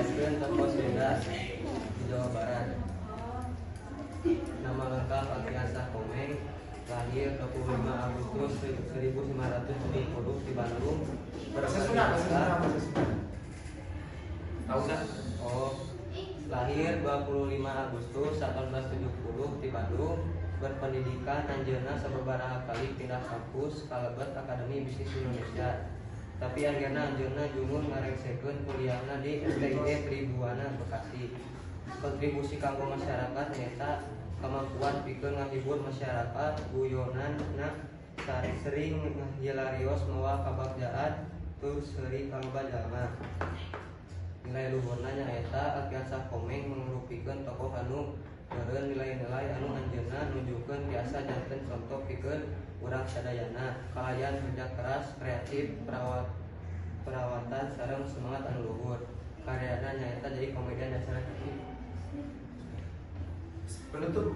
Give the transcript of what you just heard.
Yayasan Toko Senda di Jawa Barat. Nama lengkap Alfiansah Komeng, lahir 25 Agustus 1570 di Bandung. Lahir 25 Agustus 1870 di Bandung. Berpendidikan anjeunna sababaraha kali pindah kampus kalebet Akademi Bisnis Indonesia. Tapi akhirnya anjeunna jungun ngareksekeun kuliahna di STIG Tribuana Bekasi. Kontribusi kanggo masyarakat nyaeta kemampuan pikeun ngahibur masyarakat, guyonanna sering hilarios mawa kabagjaan tur seri kaloba jalma. Nilai luhurna nyaeta Alfiansah Komeng mangrupikeun tokoh anu meureun nilai-nilai anu anjeunna nujukeun biasa janten contoh pikeun urang sadayana, kalayan kerja keras, kreatif, perawatan sareng semangat anu luhur. Karyana nyaeta jadi komedian dasar penutup